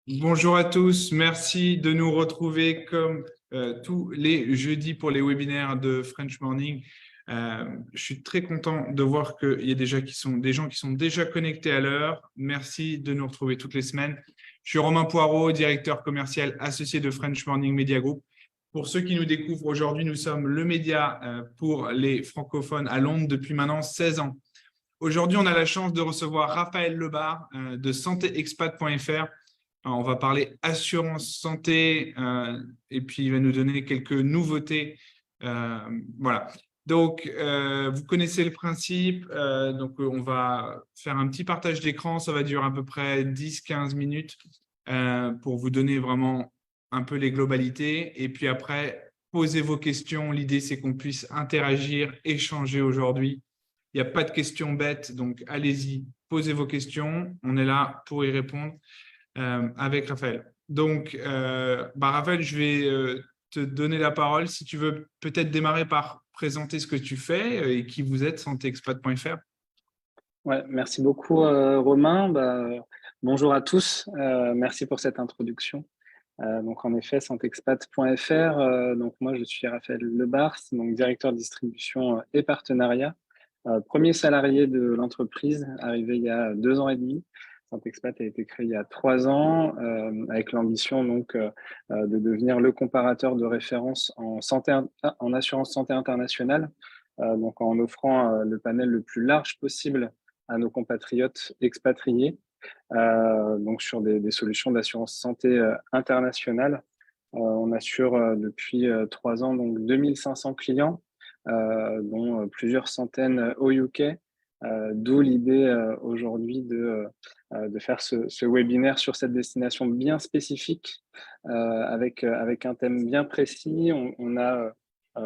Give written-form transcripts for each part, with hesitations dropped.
Bonjour à tous, merci de nous retrouver comme tous les jeudis pour les webinaires de French Morning. Je suis très content de voir qu'il y a des gens qui sont déjà connectés à l'heure. Merci de nous retrouver toutes les semaines. Je suis Romain Poirot, directeur commercial associé de French Morning Media Group. Pour ceux qui nous découvrent aujourd'hui, nous sommes le média pour les francophones à Londres depuis maintenant 16 ans. Aujourd'hui, on a la chance de recevoir Raphaël Lebar de santéexpat.fr. On va parler assurance santé et puis il va nous donner quelques nouveautés. Voilà. Donc, vous connaissez le principe. Donc, on va faire un petit partage d'écran. Ça va durer à peu près 10-15 minutes pour vous donner vraiment un peu les globalités. Et puis après, posez vos questions. L'idée, c'est qu'on puisse interagir, échanger aujourd'hui. Il n'y a pas de questions bêtes, donc allez-y, posez vos questions. On est là pour y répondre avec Raphaël. Donc, Raphaël, je vais te donner la parole. Si tu veux peut-être démarrer par présenter ce que tu fais et qui vous êtes, santéexpat.fr. Ouais, merci beaucoup Romain. Bonjour à tous. Merci pour cette introduction. Donc en effet, santéexpat.fr. Donc moi, je suis Raphaël Lebars, donc directeur de distribution et partenariat. Premier salarié de l'entreprise, arrivé il y a 2 ans et demi. Santéexpat a été créé il y a 3 ans avec l'ambition de devenir le comparateur de référence en assurance santé internationale, donc en offrant le panel le plus large possible à nos compatriotes expatriés, donc sur des solutions d'assurance santé internationale. On assure depuis 3 ans donc 2500 clients, dont plusieurs centaines au UK, d'où l'idée aujourd'hui de faire ce webinaire sur cette destination bien spécifique, avec un thème bien précis. On a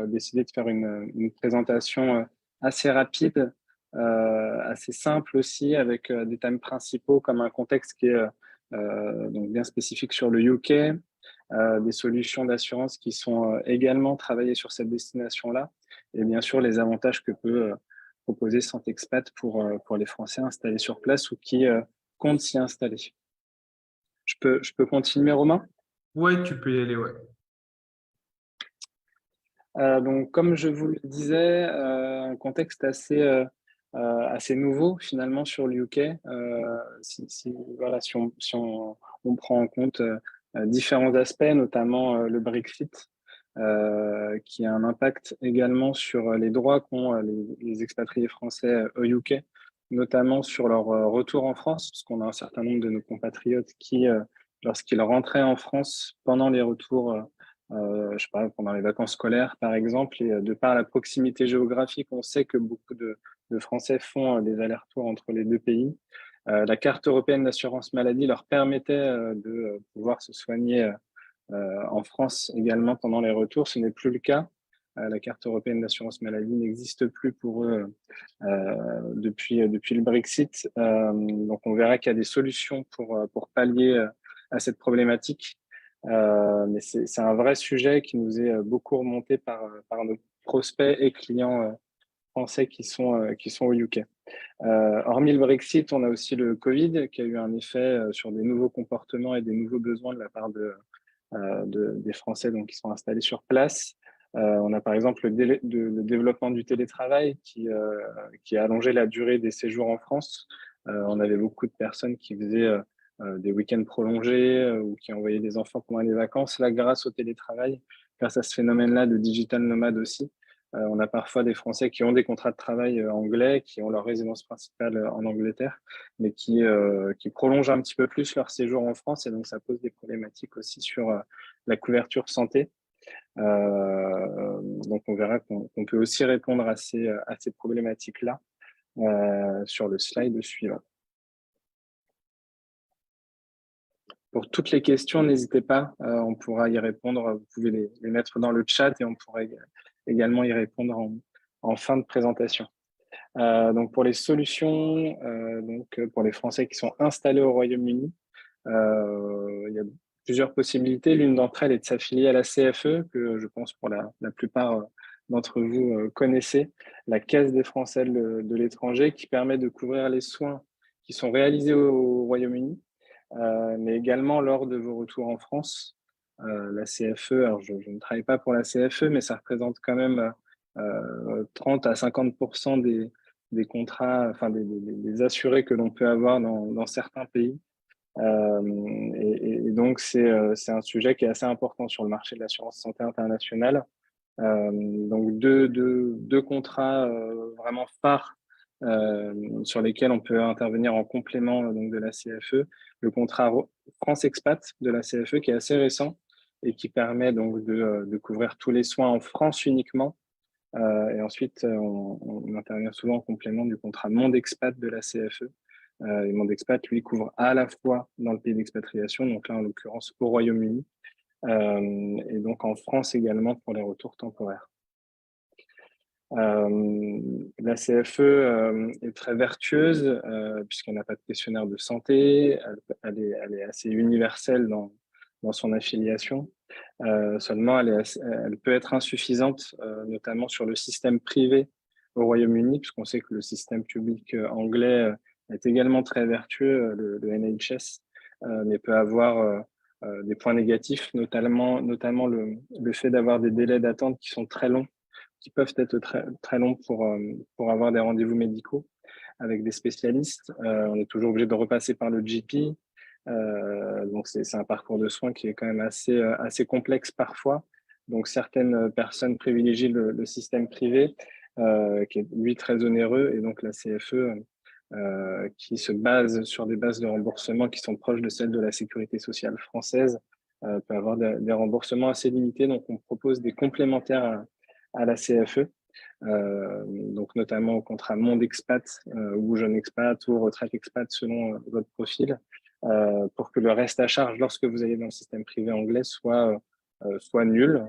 décidé de faire une présentation assez rapide, assez simple aussi, avec des thèmes principaux comme un contexte qui est donc bien spécifique sur le UK, des solutions d'assurance qui sont également travaillées sur cette destination-là, et bien sûr les avantages que peut proposer Santéexpat pour les Français installés sur place ou qui comptent s'y installer. Je peux continuer, Romain? Ouais, tu peux y aller, ouais. Donc, comme je vous le disais, un contexte assez nouveau finalement sur le UK. Si on prend en compte différents aspects, notamment le Brexit, qui a un impact également sur les droits qu'ont les expatriés français au UK, notamment sur leur retour en France, parce qu'on a un certain nombre de nos compatriotes qui, lorsqu'ils rentraient en France pendant les retours, je sais pas, pendant les vacances scolaires par exemple, et de par la proximité géographique, on sait que beaucoup de Français font des allers-retours entre les deux pays. La carte européenne d'assurance maladie leur permettait de pouvoir se soigner en France également pendant les retours. Ce n'est plus le cas. La carte européenne d'assurance maladie n'existe plus pour eux depuis le Brexit. Donc on verra qu'il y a des solutions pour pallier à cette problématique. Mais c'est un vrai sujet qui nous est beaucoup remonté par nos prospects et clients français qui sont au UK. Hormis le Brexit, on a aussi le Covid qui a eu un effet sur des nouveaux comportements et des nouveaux besoins de la part des Français donc, qui sont installés sur place. On a par exemple le développement du télétravail qui a allongé la durée des séjours en France. On avait beaucoup de personnes qui faisaient des week-ends prolongés ou qui envoyaient des enfants pendant les vacances. Là, grâce au télétravail, grâce à ce phénomène-là de digital nomade aussi, on a parfois des Français qui ont des contrats de travail anglais, qui ont leur résidence principale en Angleterre, mais qui prolongent un petit peu plus leur séjour en France. Et donc, ça pose des problématiques aussi sur la couverture santé. Donc, on verra qu'on peut aussi répondre à ces problématiques-là sur le slide suivant. Pour toutes les questions, n'hésitez pas, on pourra y répondre. Vous pouvez les mettre dans le chat et on pourra également y répondre en fin de présentation. Donc pour les solutions, pour les Français qui sont installés au Royaume-Uni, il y a plusieurs possibilités. L'une d'entre elles est de s'affilier à la CFE, que je pense pour la plupart d'entre vous connaissez, la Caisse des Français de l'étranger, qui permet de couvrir les soins qui sont réalisés au Royaume-Uni, mais également lors de vos retours en France. La CFE, alors je ne travaille pas pour la CFE, mais ça représente quand même 30 à 50% des contrats, enfin des assurés que l'on peut avoir dans certains pays. Et donc, c'est un sujet qui est assez important sur le marché de l'assurance santé internationale. Donc, deux contrats vraiment phares sur lesquels on peut intervenir en complément donc, de la CFE. Le contrat France Expat de la CFE qui est assez récent et qui permet donc de couvrir tous les soins en France uniquement. Et ensuite, on intervient souvent en complément du contrat Monde Expat de la CFE. Et Monde Expat, lui, couvre à la fois dans le pays d'expatriation, donc là, en l'occurrence, au Royaume-Uni, et donc en France également pour les retours temporaires. La CFE est très vertueuse puisqu'elle n'a pas de questionnaire de santé, elle est assez universelle dans son affiliation. Seulement, elle peut être insuffisante, notamment sur le système privé au Royaume-Uni, puisqu'on sait que le système public anglais est également très vertueux, le NHS, mais peut avoir des points négatifs, notamment le fait d'avoir des délais d'attente qui sont très longs, qui peuvent être très, très longs pour avoir des rendez-vous médicaux avec des spécialistes. On est toujours obligé de repasser par le GP. Donc, c'est un parcours de soins qui est quand même assez complexe parfois. Donc, certaines personnes privilégient le système privé, qui est lui très onéreux, et donc la CFE, qui se base sur des bases de remboursement qui sont proches de celles de la sécurité sociale française, peut avoir des remboursements assez limités. Donc, on propose des complémentaires à la CFE. Donc notamment au contrat Monde Expat ou Jeune Expat ou Retraite Expat selon votre profil, pour que le reste à charge lorsque vous allez dans le système privé anglais soit nul,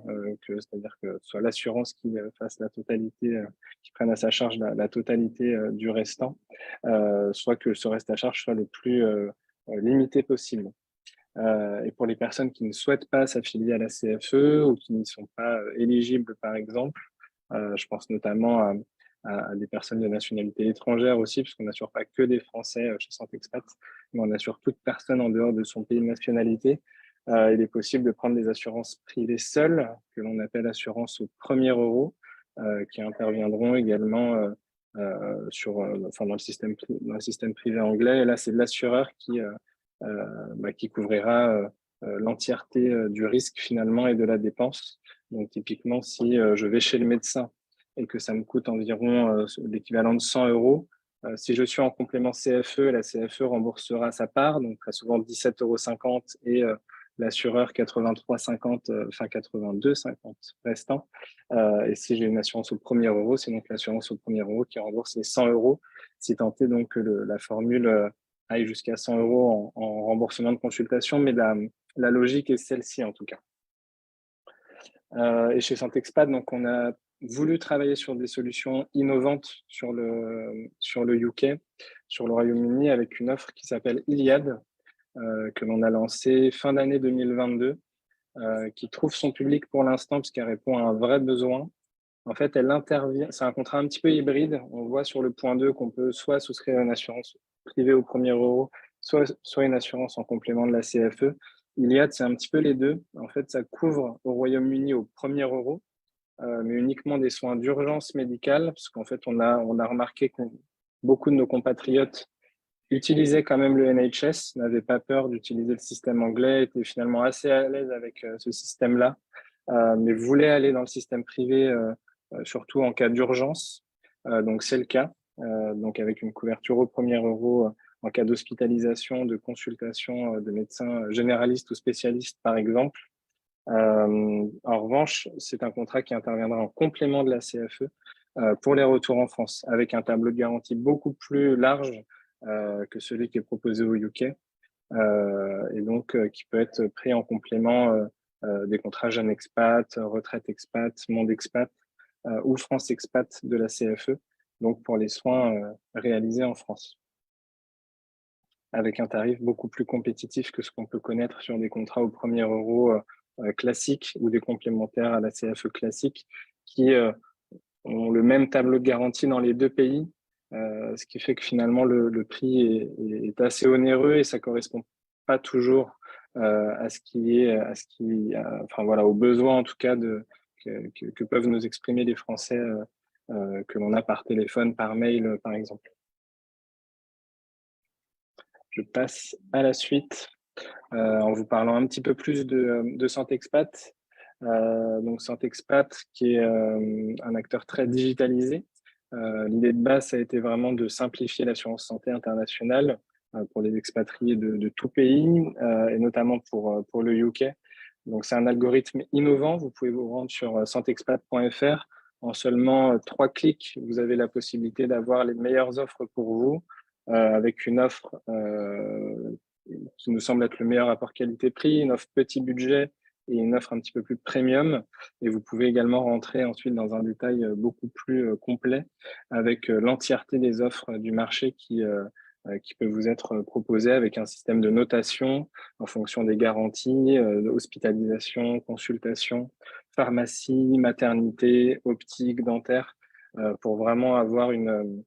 c'est-à-dire que ce soit l'assurance qui fasse la totalité, qui prenne à sa charge la totalité du restant, soit que ce reste à charge soit le plus limité possible. Et pour les personnes qui ne souhaitent pas s'affilier à la CFE ou qui n'y sont pas éligibles, par exemple, je pense notamment à des personnes de nationalité étrangère aussi, puisqu'on n'assure pas que des Français chez Santé Expat, mais on assure toute personne en dehors de son pays de nationalité. Il est possible de prendre des assurances privées seules, que l'on appelle assurance au premier euro, qui interviendront également enfin, dans le système privé anglais. Et là, c'est l'assureur qui couvrira l'entièreté du risque finalement et de la dépense. Donc typiquement, si je vais chez le médecin et que ça me coûte environ l'équivalent de 100 euros, si je suis en complément CFE, la CFE remboursera sa part, donc très souvent 17,50 € et l'assureur 83,50, enfin 82,50 restant. Et si j'ai une assurance au premier euro, c'est donc l'assurance au premier euro qui rembourse les 100 euros, si tant est donc que la formule aille jusqu'à 100 € en remboursement de consultation, mais la logique est celle-ci en tout cas. Et chez Santexpat, donc on a voulu travailler sur des solutions innovantes sur le UK, sur le Royaume-Uni, avec une offre qui s'appelle Iliad, que l'on a lancée fin d'année 2022, qui trouve son public pour l'instant parce qu'elle répond à un vrai besoin. En fait, elle intervient, c'est un contrat un petit peu hybride. On voit sur le point 2 qu'on peut soit souscrire une assurance privée au premier euro, soit une assurance en complément de la CFE. Iliad, c'est un petit peu les deux. En fait, ça couvre au Royaume-Uni au premier euro, mais uniquement des soins d'urgence médicale, parce qu'en fait, on a remarqué que beaucoup de nos compatriotes utilisaient quand même le NHS, n'avaient pas peur d'utiliser le système anglais, étaient finalement assez à l'aise avec ce système-là, mais voulaient aller dans le système privé, surtout en cas d'urgence. Donc, c'est le cas. Donc, avec une couverture au premier euro en cas d'hospitalisation, de consultation de médecins généralistes ou spécialistes, par exemple. En revanche, c'est un contrat qui interviendra en complément de la CFE pour les retours en France, avec un tableau de garantie beaucoup plus large que celui qui est proposé au UK, et donc qui peut être pris en complément des contrats Jeunes Expat, Retraite Expat, Monde Expat ou France Expat de la CFE, donc pour les soins réalisés en France, avec un tarif beaucoup plus compétitif que ce qu'on peut connaître sur des contrats au premier euro classiques ou des complémentaires à la CFE classique qui ont le même tableau de garantie dans les deux pays, ce qui fait que finalement le prix est assez onéreux et ça correspond pas toujours enfin voilà, aux besoins en tout cas que peuvent nous exprimer les Français que l'on a par téléphone, par mail, par exemple. Je passe à la suite en vous parlant un petit peu plus de Santexpat. Donc Santexpat, qui est un acteur très digitalisé. L'idée de base, ça a été vraiment de simplifier l'assurance santé internationale pour les expatriés de tout pays, et notamment pour le UK. Donc c'est un algorithme innovant. Vous pouvez vous rendre sur santexpat.fr. En seulement 3 clics, vous avez la possibilité d'avoir les meilleures offres pour vous, avec une offre qui nous semble être le meilleur rapport qualité-prix, une offre petit budget et une offre un petit peu plus premium. Et vous pouvez également rentrer ensuite dans un détail beaucoup plus complet avec l'entièreté des offres du marché qui peut vous être proposées avec un système de notation en fonction des garanties, hospitalisation, consultation, pharmacie, maternité, optique, dentaire, pour vraiment avoir une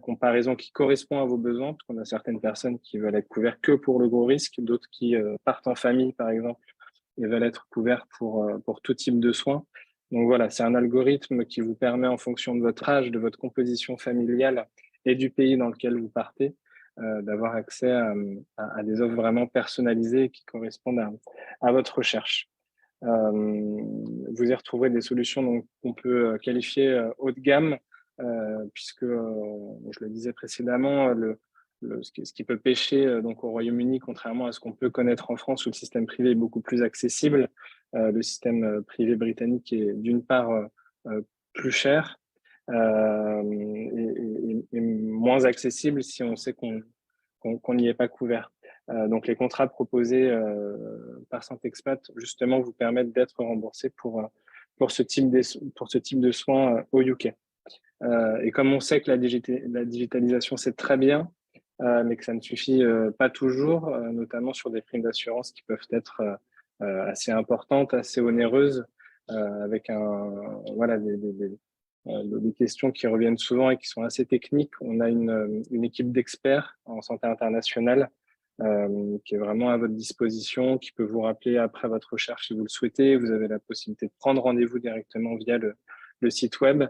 comparaison qui correspond à vos besoins, parce qu'on a certaines personnes qui veulent être couvertes que pour le gros risque, d'autres qui partent en famille, par exemple, et veulent être couverts pour tout type de soins. Donc voilà, c'est un algorithme qui vous permet, en fonction de votre âge, de votre composition familiale et du pays dans lequel vous partez, d'avoir accès à des offres vraiment personnalisées qui correspondent à votre recherche. Vous y retrouverez des solutions qu'on peut qualifier haut de gamme, puisque, je le disais précédemment, ce qui peut pêcher donc au Royaume-Uni, contrairement à ce qu'on peut connaître en France, où le système privé est beaucoup plus accessible. Le système privé britannique est d'une part plus cher et moins accessible si on sait qu'on n'y est pas couvert. Donc les contrats proposés par Santexpat justement vous permettent d'être remboursé pour ce type de soins au UK. Et comme on sait que la digitalisation c'est très bien, mais que ça ne suffit pas toujours, notamment sur des primes d'assurance qui peuvent être assez importantes, assez onéreuses, avec voilà, des questions qui reviennent souvent et qui sont assez techniques. On a une équipe d'experts en santé internationale qui est vraiment à votre disposition, qui peut vous rappeler après votre recherche si vous le souhaitez. Vous avez la possibilité de prendre rendez-vous directement via le site web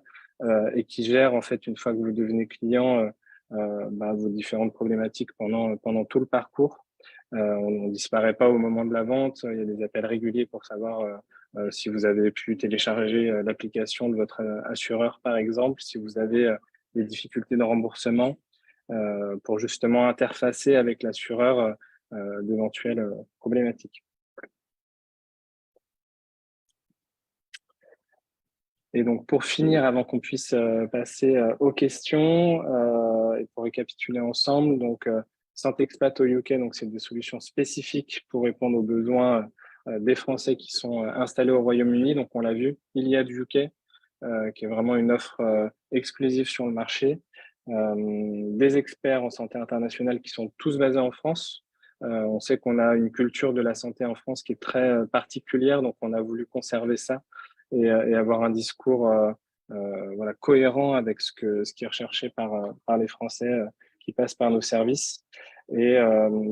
et qui gère, en fait, une fois que vous devenez client, vos différentes problématiques pendant tout le parcours. On ne disparaît pas au moment de la vente. Il y a des appels réguliers pour savoir si vous avez pu télécharger l'application de votre assureur, par exemple, si vous avez des difficultés de remboursement, pour justement interfacer avec l'assureur d'éventuelles problématiques. Et donc, pour finir, avant qu'on puisse passer aux questions, et pour récapituler ensemble, donc Santexpat au UK, donc c'est des solutions spécifiques pour répondre aux besoins des Français qui sont installés au Royaume-Uni. Donc, on l'a vu, il y a du UK, qui est vraiment une offre exclusive sur le marché. Des experts en santé internationale qui sont tous basés en France. On sait qu'on a une culture de la santé en France qui est très particulière, donc on a voulu conserver ça et avoir un discours voilà, cohérent avec ce qui est recherché par les Français qui passent par nos services. Et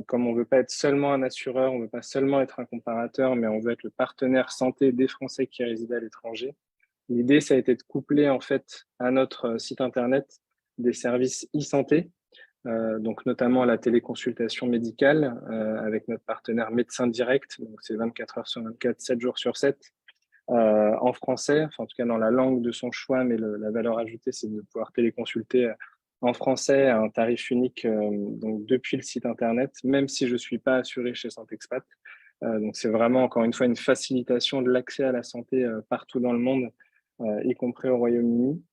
comme on ne veut pas être seulement un assureur, on ne veut pas seulement être un comparateur, mais on veut être le partenaire santé des Français qui résident à l'étranger. L'idée, ça a été de coupler en fait à notre site internet des services e-santé, donc notamment la téléconsultation médicale avec notre partenaire Médecin Direct, donc c'est 24 heures sur 24, 7 jours sur 7, en français, enfin, en tout cas dans la langue de son choix, mais la valeur ajoutée, c'est de pouvoir téléconsulter en français à un tarif unique donc depuis le site internet, même si je ne suis pas assuré chez Santexpat. Donc c'est vraiment encore une fois une facilitation de l'accès à la santé partout dans le monde, y compris au Royaume-Uni.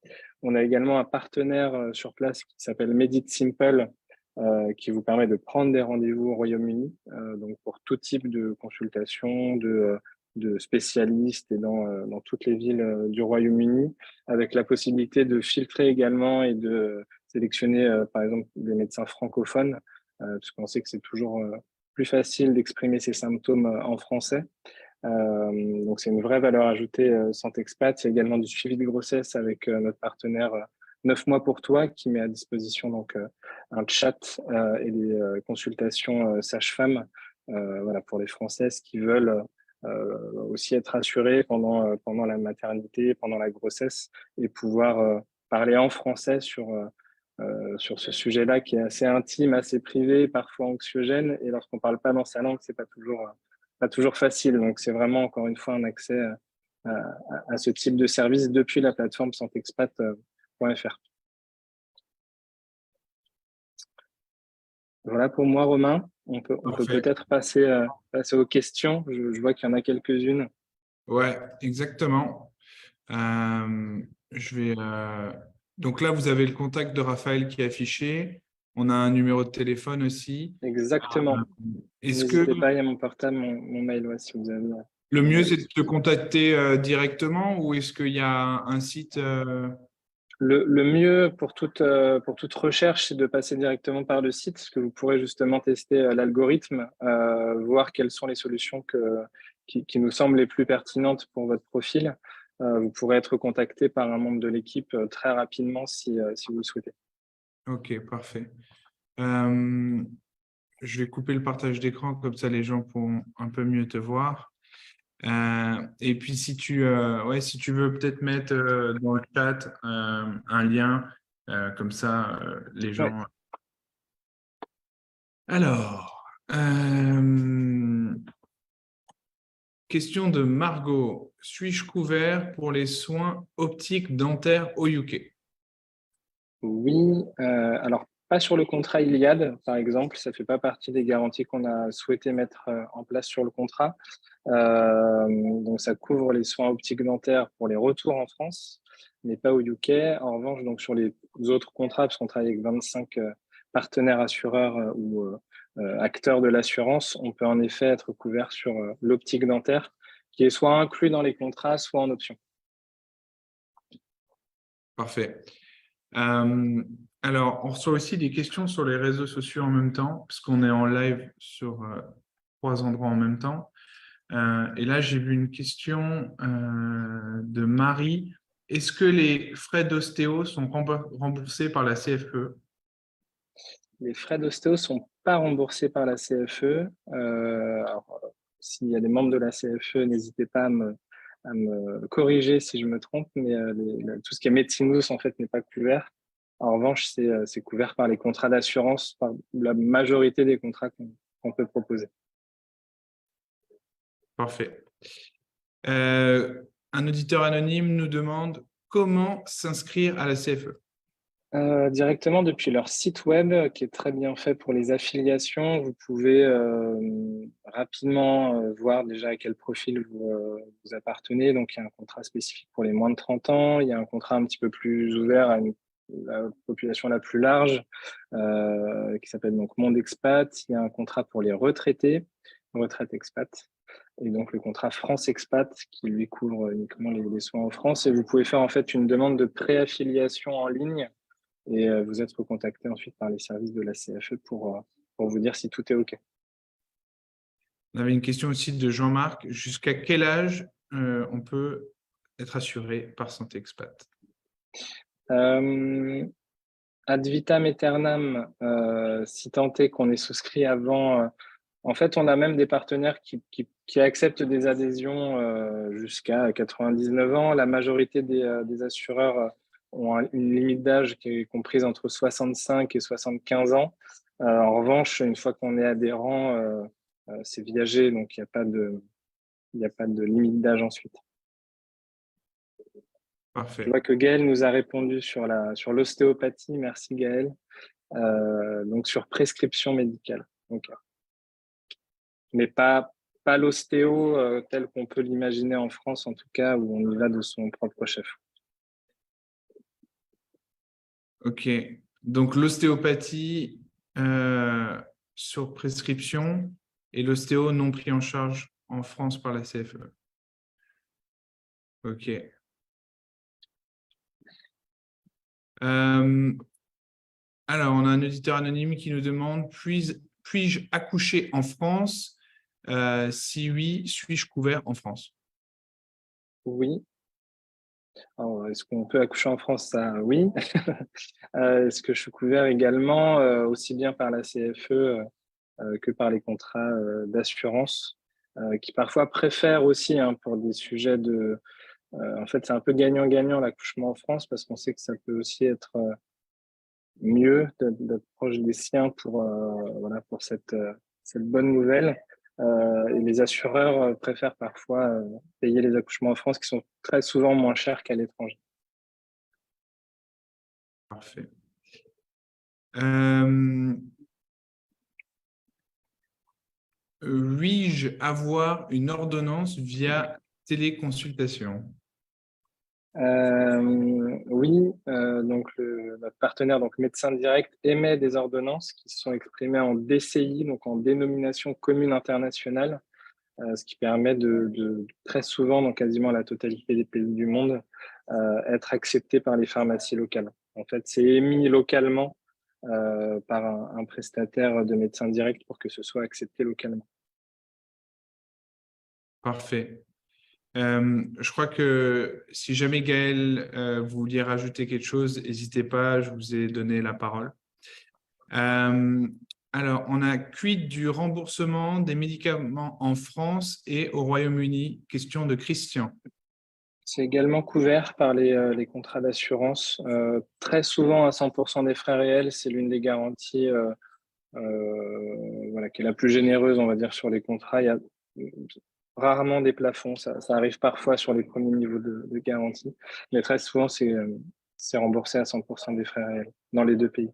On a également un partenaire sur place qui s'appelle Medit Simple, qui vous permet de prendre des rendez-vous au Royaume-Uni, donc pour tout type de consultation, de spécialistes et dans toutes les villes du Royaume-Uni, avec la possibilité de filtrer également et de sélectionner, par exemple, des médecins francophones, parce qu'on sait que c'est toujours plus facile d'exprimer ses symptômes en français. Donc, c'est une vraie valeur ajoutée Santexpat. Il y a également du suivi de grossesse avec notre partenaire 9 mois pour toi, qui met à disposition donc un chat et des consultations sage-femme voilà, pour les Françaises qui veulent aussi être assurées pendant la maternité, pendant la grossesse, et pouvoir parler en français sur ce sujet-là qui est assez intime, assez privé, parfois anxiogène. Et lorsqu'on ne parle pas dans sa langue, c'est pas toujours facile. Donc, c'est vraiment, encore une fois, un accès à ce type de service depuis la plateforme santexpat.fr. Voilà pour moi, Romain. On peut Parfait. peut-être passer aux questions. Je vois qu'il y en a quelques-unes. Ouais, exactement. Donc là, vous avez le contact de Raphaël qui est affiché. On a un numéro de téléphone aussi. Exactement. Euh, Est-ce que N'hésitez pas, il y a mon portable, mon mail, ouais, si vous avez le mieux, c'est de te besoin. contacter directement ou est-ce qu'il y a un site Le mieux pour toute recherche, c'est de passer directement par le site, parce que vous pourrez justement tester l'algorithme, voir quelles sont les solutions qui nous semblent les plus pertinentes pour votre profil. Vous pourrez être contacté par un membre de l'équipe très rapidement si vous le souhaitez. Ok, parfait. Euh, je vais couper le partage d'écran, comme ça les gens pourront un peu mieux te voir. Et puis, si tu veux peut-être mettre dans le chat un lien, comme ça, les Ouais. gens. Alors, question de Margot. Suis-je couvert pour les soins optiques dentaires au UK? Oui, alors pas sur le contrat Iliad, par exemple, ça fait pas partie des garanties qu'on a souhaité mettre en place sur le contrat. Donc ça couvre les soins optiques dentaires pour les retours en France, mais pas au UK. En revanche, donc sur les autres contrats, parce qu'on travaille avec 25 partenaires assureurs ou acteurs de l'assurance, on peut en effet être couvert sur l'optique dentaire, qui est soit inclus dans les contrats, soit en option. Parfait. Alors, on reçoit aussi des questions sur les réseaux sociaux en même temps, parce qu'on est en live sur 3 endroits en même temps. Et là, j'ai vu une question de Marie. Est-ce que les frais d'ostéo sont remboursés par la CFE? Les frais d'ostéo sont pas remboursés par la CFE. Alors, s'il y a des membres de la CFE, n'hésitez pas à me corriger si je me trompe, mais tout ce qui est médecine en fait, n'est pas couvert. En revanche, c'est couvert par les contrats d'assurance, par la majorité des contrats qu'on peut proposer. Parfait. Un auditeur anonyme nous demande comment s'inscrire à la CFE. Directement depuis leur site web, qui est très bien fait pour les affiliations, vous pouvez rapidement voir déjà à quel profil vous appartenez. Donc, il y a un contrat spécifique pour les moins de 30 ans, il y a un contrat un petit peu plus ouvert à la population la plus large, qui s'appelle donc Monde Expat. Il y a un contrat pour les retraités, retraite expat. Et donc, le contrat France Expat, qui lui couvre uniquement les soins en France. Et vous pouvez faire en fait une demande de préaffiliation en ligne et vous êtes recontacté ensuite par les services de la CFE pour vous dire si tout est OK. On avait une question aussi de Jean-Marc. Jusqu'à quel âge on peut être assuré par Santé Expat? Ad vitam aeternam, si tant est qu'on est souscrit avant. En fait, on a même des partenaires qui acceptent des adhésions jusqu'à 99 ans. La majorité des assureurs ont une limite d'âge qui est comprise entre 65 et 75 ans. En revanche, une fois qu'on est adhérent, c'est viagé, donc il n'y a pas de limite d'âge ensuite. Je Parfait. vois que Gaël nous a répondu sur l'ostéopathie. Merci Gaël. Donc sur prescription médicale. Donc, mais pas l'ostéo tel qu'on peut l'imaginer en France, en tout cas, où on y va de son propre chef. OK. Donc, l'ostéopathie sur prescription et l'ostéo non pris en charge en France par la CFE. OK. Alors, on a un auditeur anonyme qui nous demande, puis-je accoucher en France? Si oui, suis-je couvert en France? Oui. Alors, est-ce qu'on peut accoucher en France? Ça, oui. Est-ce que je suis couvert également, aussi bien par la CFE que par les contrats d'assurance, qui parfois préfèrent aussi pour des sujets de... en fait, c'est un peu gagnant-gagnant l'accouchement en France parce qu'on sait que ça peut aussi être mieux d'être proche des siens voilà, pour cette bonne nouvelle. Et les assureurs préfèrent parfois payer les accouchements en France qui sont très souvent moins chers qu'à l'étranger. Parfait. Puis-je avoir une ordonnance via téléconsultation? Oui, donc notre partenaire, donc Médecins Directs, émet des ordonnances qui sont exprimées en DCI, donc en dénomination commune internationale, ce qui permet de très souvent, dans quasiment la totalité des pays du monde, être accepté par les pharmacies locales. En fait, c'est émis localement par un prestataire de Médecins Directs pour que ce soit accepté localement. Parfait. Je crois que si jamais Gaël, vous vouliez rajouter quelque chose, n'hésitez pas, je vous ai donné la parole. Alors, on a quid du remboursement des médicaments en France et au Royaume-Uni? Question de Christian. C'est également couvert par les contrats d'assurance, très souvent à 100% des frais réels. C'est l'une des garanties voilà, qui est la plus généreuse, on va dire, sur les contrats. Il y a rarement des plafonds. Ça arrive parfois sur les premiers niveaux de garantie, mais très souvent, c'est remboursé à 100% des frais réels dans les deux pays.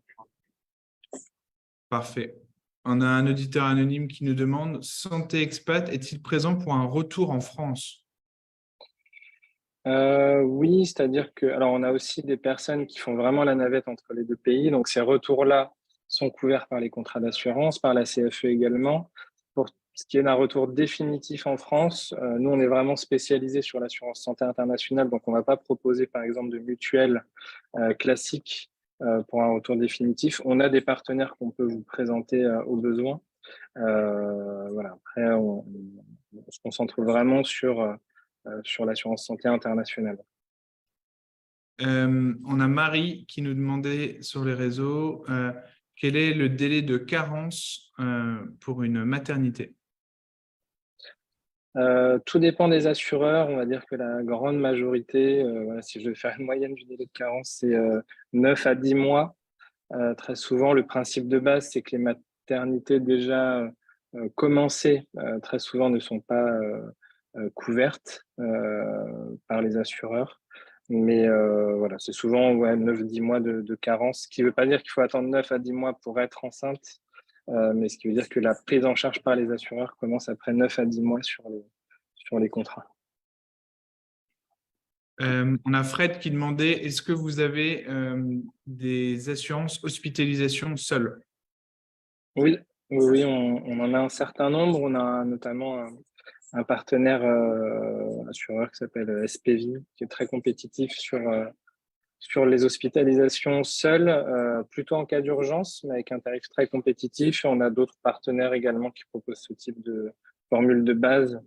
Parfait. On a un auditeur anonyme qui nous demande: Santé Expat est-il présent pour un retour en France? Oui, c'est-à-dire que, alors on a aussi des personnes qui font vraiment la navette entre les deux pays, donc ces retours-là sont couverts par les contrats d'assurance, par la CFE également. Pour ce qui est d'un retour définitif en France, nous on est vraiment spécialisé sur l'assurance santé internationale, donc on ne va pas proposer par exemple de mutuelle classique pour un retour définitif. On a des partenaires qu'on peut vous présenter au besoin. Voilà. Après, on se concentre vraiment sur l'assurance santé internationale. On a Marie qui nous demandait sur les réseaux quel est le délai de carence pour une maternité? Tout dépend des assureurs. On va dire que la grande majorité, voilà, si je vais faire une moyenne du délai de carence, c'est 9 à 10 mois. Très souvent, le principe de base, c'est que les maternités déjà commencées, très souvent, ne sont pas couvertes par les assureurs. Mais voilà, c'est souvent 9-10 mois de carence, ce qui ne veut pas dire qu'il faut attendre 9 à 10 mois pour être enceinte, mais ce qui veut dire que la prise en charge par les assureurs commence après 9 à 10 mois sur les contrats. On a Fred qui demandait: est-ce que vous avez des assurances hospitalisation seules? Oui, oui, on en a un certain nombre. On a notamment un partenaire assureur qui s'appelle SPV, qui est très compétitif sur les hospitalisations seules, plutôt en cas d'urgence, mais avec un tarif très compétitif. Et on a d'autres partenaires également qui proposent ce type de formule de base,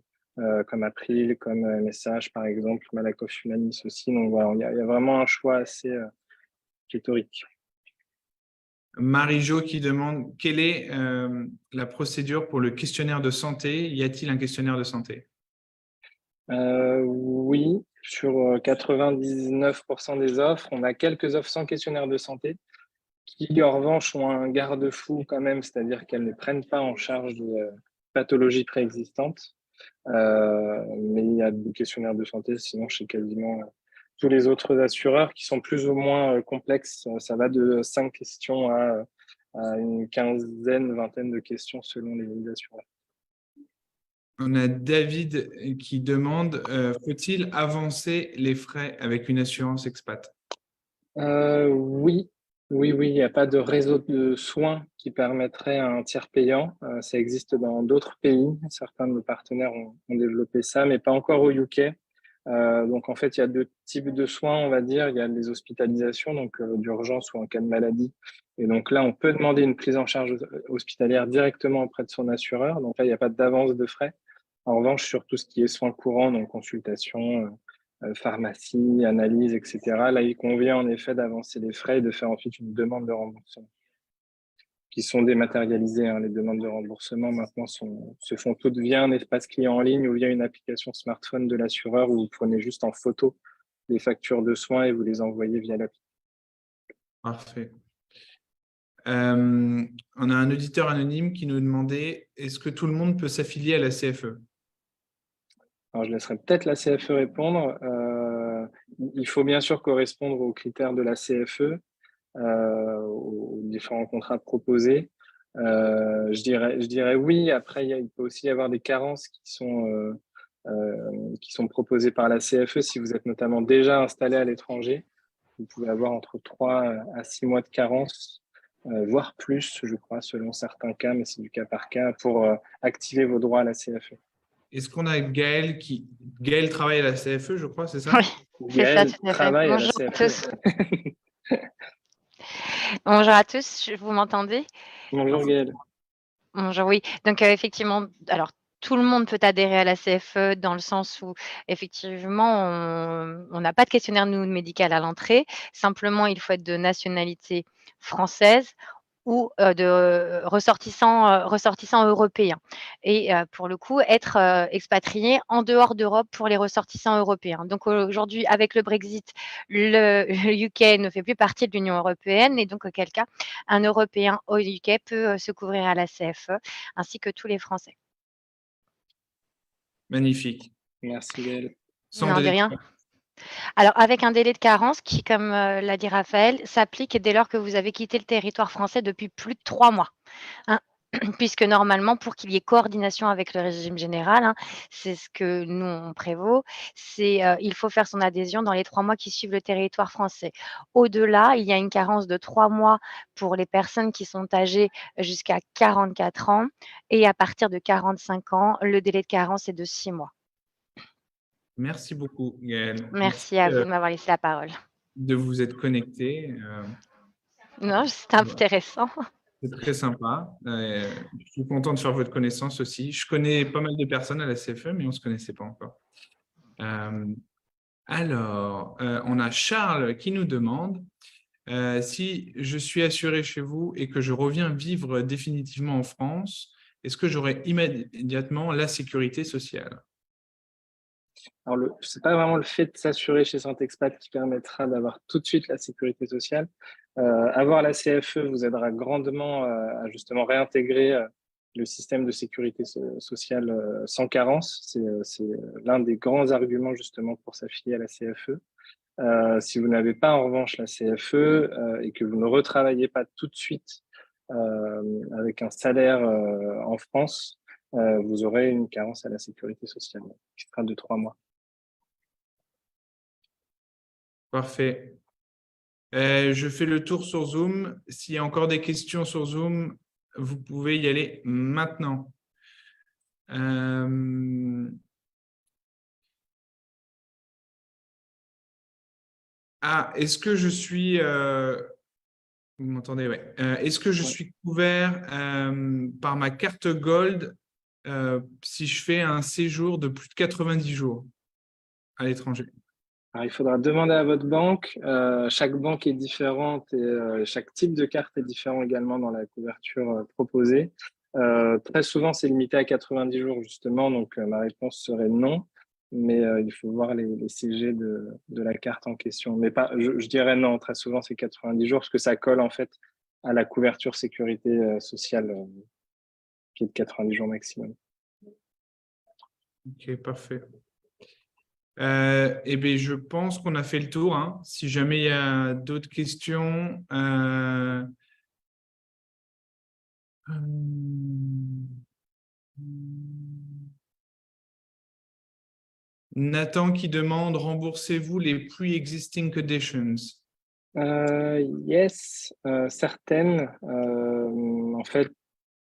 comme April, comme Message, par exemple, Malakoff Humanis aussi. Donc voilà, il y a vraiment un choix assez pléthorique. Marie-Jo qui demande: quelle est la procédure pour le questionnaire de santé? Y a-t-il un questionnaire de santé? Oui, sur 99% des offres, on a quelques offres sans questionnaire de santé qui, en revanche, ont un garde-fou quand même, c'est-à-dire qu'elles ne prennent pas en charge des pathologies préexistantes. Mais il y a des questionnaires de santé, sinon chez quasiment tous les autres assureurs qui sont plus ou moins complexes. Ça va de 5 questions à une quinzaine, vingtaine de questions selon les assureurs. On a David qui demande: faut-il avancer les frais avec une assurance expat? Oui, oui, il n'y a pas de réseau de soins qui permettrait un tiers payant. Ça existe dans d'autres pays. Certains de nos partenaires ont développé ça, mais pas encore au UK. Donc, en fait, il y a deux types de soins, on va dire. Il y a les hospitalisations, donc d'urgence ou en cas de maladie. Et donc là, on peut demander une prise en charge hospitalière directement auprès de son assureur. Donc là, il n'y a pas d'avance de frais. En revanche, sur tout ce qui est soins courants, donc consultation, pharmacie, analyse, etc., là, il convient en effet d'avancer les frais et de faire ensuite une demande de remboursement. qui sont dématérialisées, hein. Les demandes de remboursement maintenant se font toutes via un espace client en ligne ou via une application smartphone de l'assureur où vous prenez juste en photo les factures de soins et vous les envoyez via l'appli. Parfait. On a un auditeur anonyme qui nous demandait est-ce que tout le monde peut s'affilier à la CFE? Alors, je laisserai peut-être la CFE répondre. Il faut bien sûr correspondre aux critères de la CFE, aux différents contrats proposés. Je dirais oui. Après, il peut aussi y avoir des carences qui sont proposées par la CFE. Si vous êtes notamment déjà installé à l'étranger, vous pouvez avoir entre 3 à 6 mois de carence, voire plus, je crois, selon certains cas, mais c'est du cas par cas, pour activer vos droits à la CFE. Est-ce qu'on a Gaël qui… Gaël travaille à la CFE, je crois, c'est ça? Oui, c'est ça, Gaël tout à fait. travaille à la Bonjour à CFE. tous. Bonjour à tous, vous m'entendez? Bonjour Gaël. Bonjour, oui. Donc, effectivement, alors tout le monde peut adhérer à la CFE dans le sens où effectivement, on n'a pas de questionnaire nous médical à l'entrée. Simplement, il faut être de nationalité française ou de ressortissants européens et pour le coup, être expatrié en dehors d'Europe pour les ressortissants européens. Donc aujourd'hui, avec le Brexit, le UK ne fait plus partie de l'Union européenne et donc auquel cas, un Européen au UK peut se couvrir à la CFE, ainsi que tous les Français. Magnifique. Merci Gaël. Sans Non, de délai de… rien. Alors, avec un délai de carence qui, comme l'a dit Raphaël, s'applique dès lors que vous avez quitté le territoire français depuis plus de 3 mois, hein. Puisque normalement, pour qu'il y ait coordination avec le régime général, hein, c'est ce que nous, on prévaut, c'est il faut faire son adhésion dans les 3 mois qui suivent le territoire français. Au-delà, il y a une carence de 3 mois pour les personnes qui sont âgées jusqu'à 44 ans et à partir de 45 ans, le délai de carence est de 6 mois. Merci beaucoup, Gaël. Merci à vous de m'avoir laissé la parole. De vous être connecté. Non, c'était intéressant. C'est très sympa. Je suis content de faire votre connaissance aussi. Je connais pas mal de personnes à la CFE, mais on ne se connaissait pas encore. Alors, on a Charles qui nous demande si je suis assuré chez vous et que je reviens vivre définitivement en France, est-ce que j'aurai immédiatement la sécurité sociale? Alors, ce n'est pas vraiment le fait de s'assurer chez Santexpat qui permettra d'avoir tout de suite la sécurité sociale. Avoir la CFE vous aidera grandement à justement réintégrer le système de sécurité sociale sans carence. C'est l'un des grands arguments justement pour s'affilier à la CFE. Si vous n'avez pas en revanche la CFE et que vous ne retravaillez pas tout de suite avec un salaire en France, vous aurez une carence à la sécurité sociale qui sera de 3 mois. Parfait. Je fais le tour sur Zoom. S'il y a encore des questions sur Zoom, vous pouvez y aller maintenant. Est-ce que je suis… vous m'entendez? Ouais. Est-ce que je suis couvert par ma carte Gold si je fais un séjour de plus de 90 jours à l'étranger? Alors, il faudra demander à votre banque. Chaque banque est différente et chaque type de carte est différent également dans la couverture proposée. Très souvent, c'est limité à 90 jours justement, donc ma réponse serait non. Mais il faut voir les CG de la carte en question. Mais pas, je dirais non, très souvent c'est 90 jours parce que ça colle en fait à la couverture sécurité sociale qui est de 90 jours maximum. Ok, parfait. Eh bien, je pense qu'on a fait le tour, hein. Si jamais il y a d'autres questions, Nathan qui demande remboursez-vous les pre-existing conditions? Yes, certaines. En fait,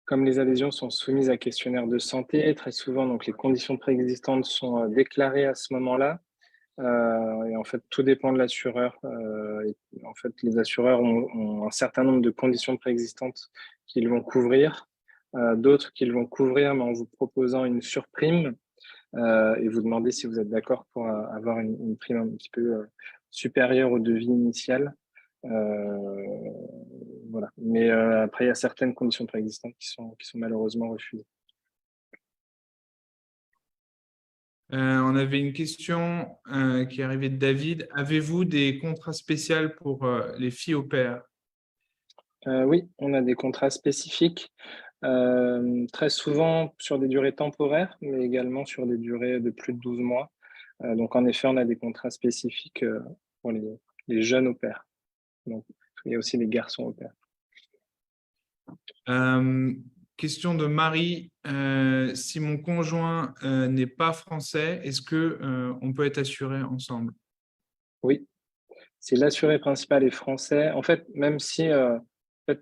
comme les adhésions sont soumises à questionnaire de santé, très souvent, donc les conditions préexistantes sont déclarées à ce moment-là. Et en fait, tout dépend de l'assureur. En fait, les assureurs ont un certain nombre de conditions préexistantes qu'ils vont couvrir, d'autres qu'ils vont couvrir, mais en vous proposant une surprime et vous demander si vous êtes d'accord pour avoir une prime un petit peu supérieure au devis initial. Voilà. Mais après, il y a certaines conditions préexistantes qui sont malheureusement refusées. On avait une question qui est arrivée de David. Avez-vous des contrats spéciaux pour les filles au pair? Oui, on a des contrats spécifiques, très souvent sur des durées temporaires, mais également sur des durées de plus de 12 mois. Donc, en effet, on a des contrats spécifiques pour les jeunes au pair. Donc, il y a aussi les garçons au pair. Question de Marie. Si mon conjoint n'est pas français, est-ce qu'on peut être assuré ensemble? Oui, si l'assuré principal est français, en fait, même si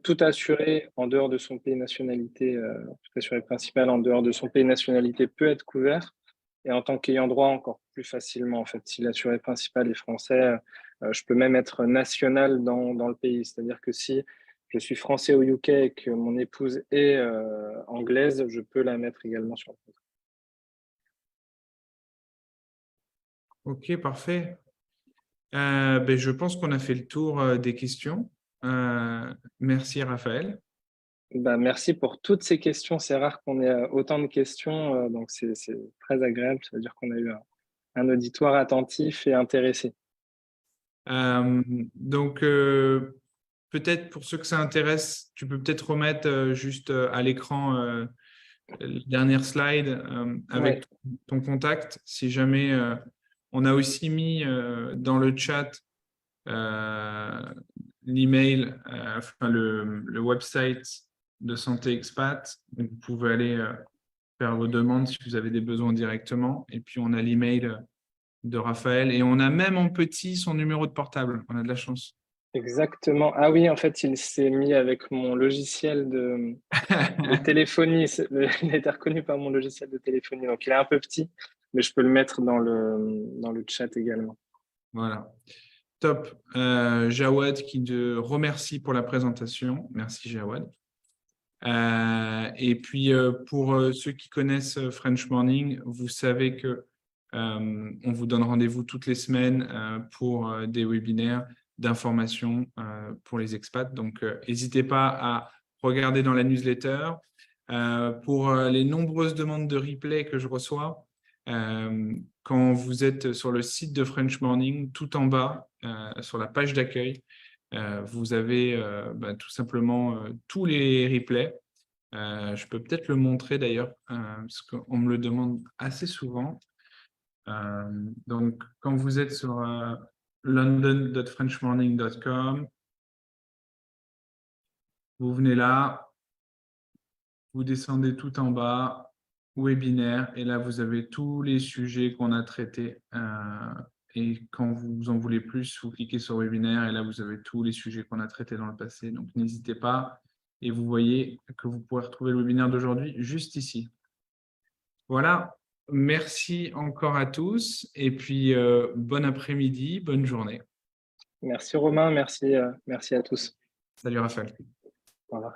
tout assuré en dehors de son pays nationalité, tout assuré principal en dehors de son pays nationalité peut être couvert, et en tant qu'ayant droit encore plus facilement. En fait, si l'assuré principal est français, je peux même être national dans le pays. C'est-à-dire que si je suis français au UK et que mon épouse est anglaise, je peux la mettre également sur le contrat. Ok, parfait. Je pense qu'on a fait le tour des questions. Merci Raphaël. Merci pour toutes ces questions. C'est rare qu'on ait autant de questions, donc c'est très agréable. Ça veut dire qu'on a eu un auditoire attentif et intéressé. Donc, peut-être pour ceux que ça intéresse, tu peux peut-être remettre juste à l'écran la dernière slide avec ton contact. Si jamais on a aussi mis dans le chat l'email, enfin le website de Santé Expat. Donc, vous pouvez aller faire vos demandes si vous avez des besoins directement. Et puis, on a l'email de Raphaël. Et on a même en petit son numéro de portable. On a de la chance. Exactement. Ah oui, en fait, il s'est mis avec mon logiciel de téléphonie. Il a été reconnu par mon logiciel de téléphonie. Donc, il est un peu petit, mais je peux le mettre dans le chat également. Voilà. Top. Jawad qui te remercie pour la présentation. Merci Jawad. Et puis, pour ceux qui connaissent French Morning, vous savez que on vous donne rendez-vous toutes les semaines pour des webinaires d'information pour les expats. Donc, n'hésitez pas à regarder dans la newsletter. Pour les nombreuses demandes de replay que je reçois, quand vous êtes sur le site de French Morning, tout en bas, sur la page d'accueil, vous avez tout simplement tous les replays. Je peux peut-être le montrer d'ailleurs, parce qu'on me le demande assez souvent. Donc, quand vous êtes sur london.frenchmorning.com, vous venez là, vous descendez tout en bas, webinaire, et là, vous avez tous les sujets qu'on a traités. Et quand vous en voulez plus, vous cliquez sur webinaire, et là, vous avez tous les sujets qu'on a traités dans le passé. Donc, n'hésitez pas. Et vous voyez que vous pourrez retrouver le webinaire d'aujourd'hui juste ici. Voilà, merci encore à tous et puis bon après-midi, bonne journée. Merci Romain, merci à tous. Salut Raphaël. Au revoir.